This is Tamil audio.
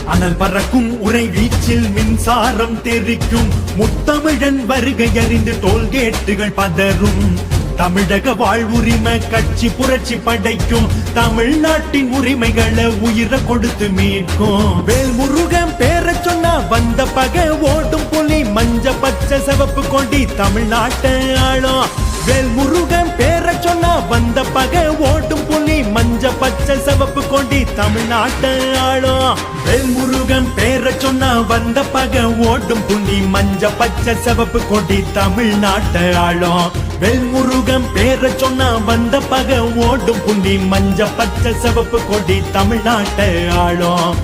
அனல் பறக்கும் உரை வீச்சில் மின்சாரம் தெரிக்கும் முத்தமிழன் வருகை அறிந்து டோல்கேட்டுகள் பதறும் தமிழக வாழ்வுரிமை கட்சி புரட்சி படைக்கும் தமிழ்நாட்டின் உரிமைகளை உயிரை கொடுத்து மீட்கும் வேல்முருகன் பேர சொன்னா வந்த பகை ஓடும் புலி மஞ்ச பச்சை சிவப்பு கொடி தமிழ்நாட்டை ஆளும் வேல்முருகன் பேர சொன்னா வந்த பகை ஓடும் புலி மஞ்ச பச்சை சிவப்பு கொடி தமிழ்நாட்டை ஆளும் வேல்முருகன் பேர சொன்னா வந்த பகை ஓடும் புலி மஞ்ச பச்சை சிவப்பு கொடி தமிழ்நாட்டை ஆளும் வேல்முருகன் பேர சொன்னா வந்த பகை ஓடும் புலி மஞ்ச பச்சை சிவப்பு கொடி தமிழ்நாட்டை ஆளும்